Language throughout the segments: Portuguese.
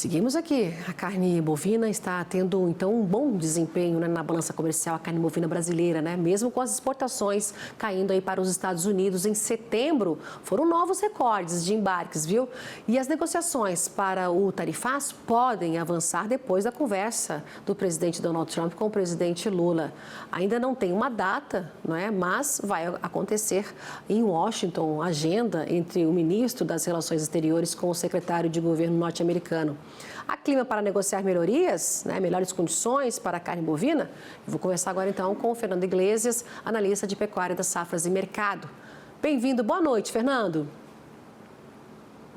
Seguimos aqui. A carne bovina está tendo, então, um bom desempenho, né, na balança comercial, a carne bovina brasileira, né? Mesmo com as exportações caindo aí para os Estados Unidos em setembro, foram novos recordes de embarques, viu? E as negociações para o tarifaço podem avançar depois da conversa do presidente Donald Trump com o presidente Lula. Ainda não tem uma data, não é? Mas vai acontecer em Washington, agenda entre o ministro das Relações Exteriores com o secretário de governo norte-americano. Há clima para negociar melhorias, né, melhores condições para a carne bovina? Eu vou conversar agora então com o Fernando Iglesias, analista de pecuária das safras e mercado. Bem-vindo, boa noite, Fernando.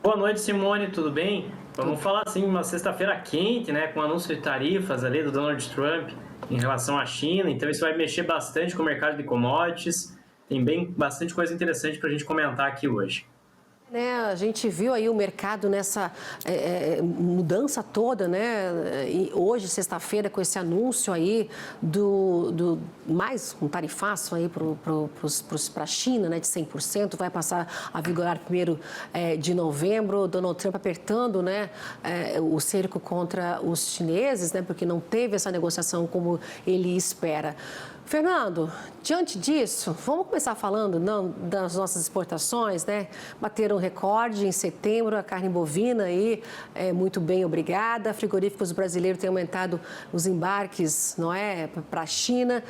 Boa noite, Simone, tudo bem? Vamos falar assim, uma sexta-feira quente, né, com o anúncio de tarifas ali do Donald Trump em relação à China, então isso vai mexer bastante com o mercado de commodities, tem bastante coisa interessante para a gente comentar aqui hoje. A gente viu aí o mercado nessa mudança toda, né? E hoje, sexta-feira, com esse anúncio aí do mais um tarifaço aí para a China, né, de 100%, vai passar a vigorar 1º de novembro. Donald Trump apertando, né, o cerco contra os chineses, né, porque não teve essa negociação como ele espera. Fernando, diante disso, vamos começar falando das nossas exportações, né? Bateram recorde em setembro, a carne bovina aí, muito bem, obrigada. Frigoríficos brasileiros têm aumentado os embarques, não é, para a China.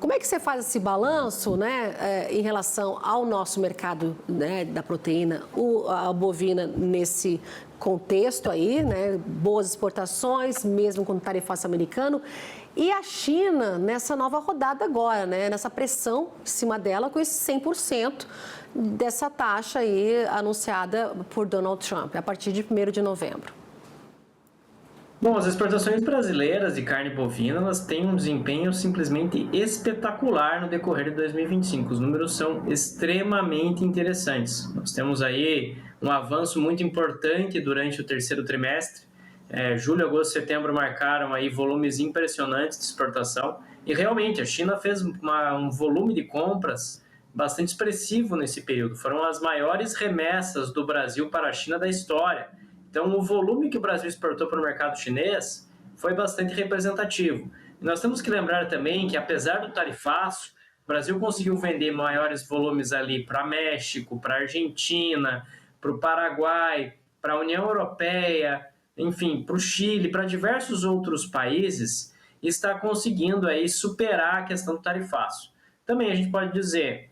Como é que você faz esse balanço, né, em relação ao nosso mercado, né, da proteína, a bovina nesse contexto aí, né, boas exportações, mesmo com o tarifaço americano, e a China nessa nova rodada agora, né, nessa pressão em cima dela com esse 100% dessa taxa aí anunciada por Donald Trump a partir de 1º de novembro? Bom, as exportações brasileiras de carne bovina, elas têm um desempenho simplesmente espetacular no decorrer de 2025. Os números são extremamente interessantes. Nós temos aí um avanço muito importante durante o terceiro trimestre. Julho, agosto e setembro marcaram aí volumes impressionantes de exportação. E realmente, a China fez um volume de compras bastante expressivo nesse período. Foram as maiores remessas do Brasil para a China da história. Então, o volume que o Brasil exportou para o mercado chinês foi bastante representativo. E nós temos que lembrar também que, apesar do tarifaço, o Brasil conseguiu vender maiores volumes ali para México, para Argentina, para o Paraguai, para a União Europeia, enfim, para o Chile, para diversos outros países, e está conseguindo aí superar a questão do tarifaço. Também a gente pode dizer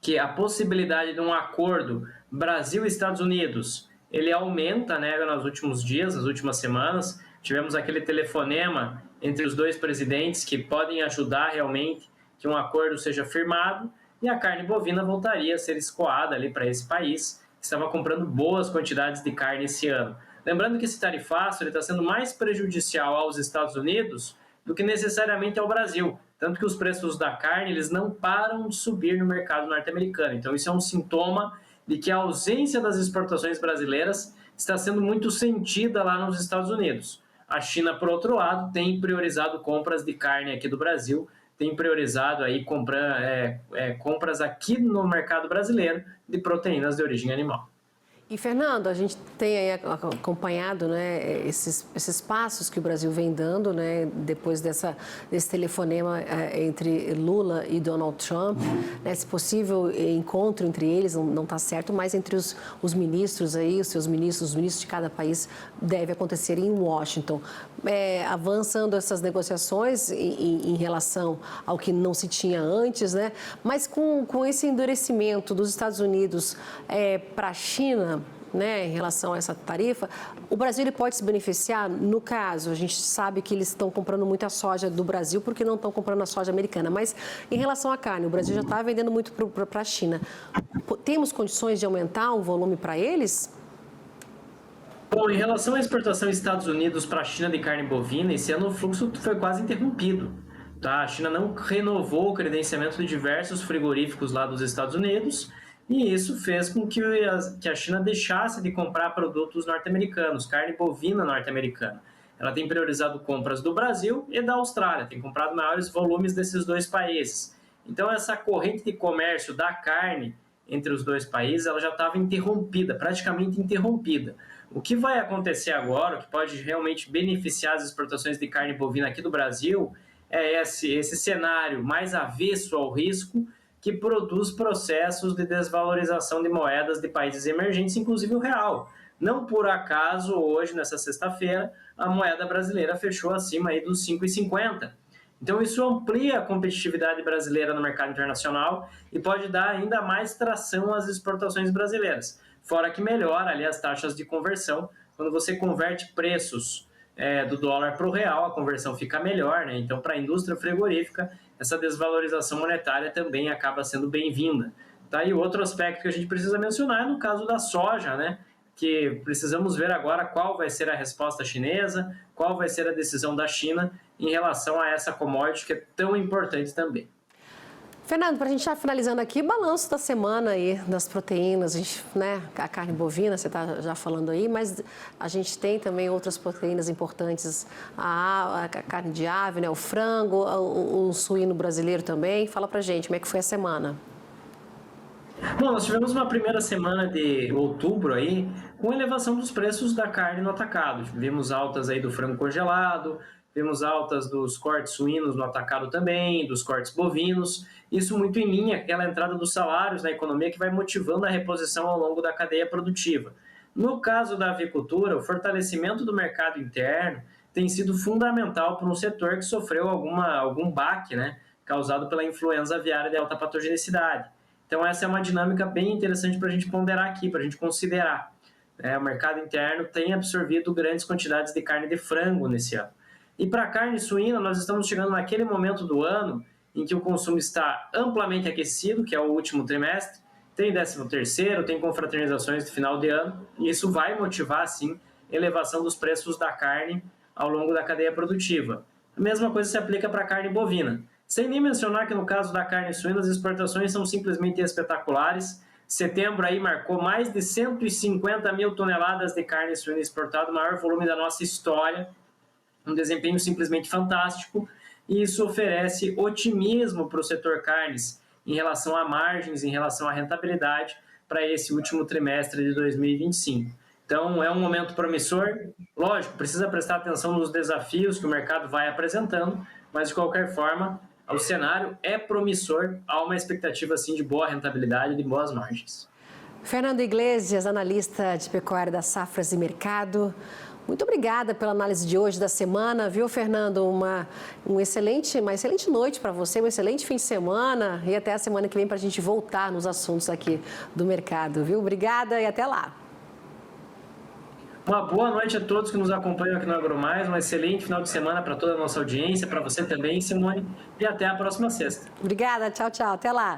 que a possibilidade de um acordo Brasil e Estados Unidos ele aumenta, né, nos últimos dias, nas últimas semanas. Tivemos aquele telefonema entre os dois presidentes que podem ajudar realmente que um acordo seja firmado e a carne bovina voltaria a ser escoada ali para esse país, que estava comprando boas quantidades de carne esse ano. Lembrando que esse tarifaço está sendo mais prejudicial aos Estados Unidos do que necessariamente ao Brasil. Tanto que os preços da carne eles não param de subir no mercado norte-americano. Então isso é um sintoma de que a ausência das exportações brasileiras está sendo muito sentida lá nos Estados Unidos. A China, por outro lado, tem priorizado compras de carne aqui do Brasil, tem priorizado aí compras aqui no mercado brasileiro de proteínas de origem animal. E, Fernando, a gente tem aí acompanhado, né, esses passos que o Brasil vem dando, né, depois desse telefonema entre Lula e Donald Trump, né, esse possível encontro entre eles, não está certo, mas entre os ministros aí, os ministros de cada país, deve acontecer em Washington. Avançando essas negociações em relação ao que não se tinha antes, né, mas com esse endurecimento dos Estados Unidos para a China, né, em relação a essa tarifa, o Brasil ele pode se beneficiar. No caso, a gente sabe que eles estão comprando muita soja do Brasil porque não estão comprando a soja americana, mas em relação à carne, o Brasil já está vendendo muito para a China. Temos condições de aumentar o volume para eles? Bom, em relação à exportação dos Estados Unidos para a China de carne bovina, esse ano o fluxo foi quase interrompido. Tá? A China não renovou o credenciamento de diversos frigoríficos lá dos Estados Unidos, e isso fez com que a China deixasse de comprar produtos norte-americanos, carne bovina norte-americana. Ela tem priorizado compras do Brasil e da Austrália, tem comprado maiores volumes desses dois países. Então, essa corrente de comércio da carne entre os dois países ela já estava interrompida, praticamente interrompida. O que vai acontecer agora, o que pode realmente beneficiar as exportações de carne bovina aqui do Brasil, é esse cenário mais avesso ao risco, que produz processos de desvalorização de moedas de países emergentes, inclusive o real. Não por acaso, hoje, nessa sexta-feira, a moeda brasileira fechou acima aí dos 5,50. Então, isso amplia a competitividade brasileira no mercado internacional e pode dar ainda mais tração às exportações brasileiras. Fora que melhora ali as taxas de conversão. Quando você converte preços do dólar para o real, a conversão fica melhor, né? Então, para a indústria frigorífica, essa desvalorização monetária também acaba sendo bem-vinda. Tá? E outro aspecto que a gente precisa mencionar é no caso da soja, né? Que precisamos ver agora qual vai ser a resposta chinesa, qual vai ser a decisão da China em relação a essa commodity que é tão importante também. Fernando, para a gente estar finalizando aqui, balanço da semana aí das proteínas, a carne bovina, você está já falando aí, mas a gente tem também outras proteínas importantes, a carne de ave, né, o frango, o suíno brasileiro também. Fala para a gente, como é que foi a semana? Bom, nós tivemos uma primeira semana de outubro aí com elevação dos preços da carne no atacado. Vimos altas aí do frango congelado, vimos altas dos cortes suínos no atacado também, dos cortes bovinos. Isso muito em linha com aquela entrada dos salários na economia que vai motivando a reposição ao longo da cadeia produtiva. No caso da avicultura, o fortalecimento do mercado interno tem sido fundamental para um setor que sofreu algum baque, né, causado pela influenza aviária de alta patogenicidade. Então, essa é uma dinâmica bem interessante para a gente ponderar aqui, para a gente considerar. O mercado interno tem absorvido grandes quantidades de carne de frango nesse ano. E para a carne suína, nós estamos chegando naquele momento do ano em que o consumo está amplamente aquecido, que é o último trimestre, tem 13º, tem confraternizações de final de ano, e isso vai motivar, sim, elevação dos preços da carne ao longo da cadeia produtiva. A mesma coisa se aplica para a carne bovina. Sem nem mencionar que no caso da carne suína, as exportações são simplesmente espetaculares. Setembro aí marcou mais de 150 mil toneladas de carne suína exportada, o maior volume da nossa história, um desempenho simplesmente fantástico, e isso oferece otimismo para o setor carnes em relação a margens, em relação à rentabilidade para esse último trimestre de 2025. Então, é um momento promissor. Lógico, precisa prestar atenção nos desafios que o mercado vai apresentando, mas, de qualquer forma, o cenário é promissor, há uma expectativa, assim, de boa rentabilidade e de boas margens. Fernando Iglesias, analista de pecuária da Safras e Mercado. Muito obrigada pela análise de hoje da semana, viu, Fernando? Uma excelente noite para você, um excelente fim de semana e até a semana que vem para a gente voltar nos assuntos aqui do mercado, viu? Obrigada e até lá. Uma boa noite a todos que nos acompanham aqui no AgroMais, um excelente final de semana para toda a nossa audiência, para você também, Simone, e até a próxima sexta. Obrigada, tchau, tchau, até lá.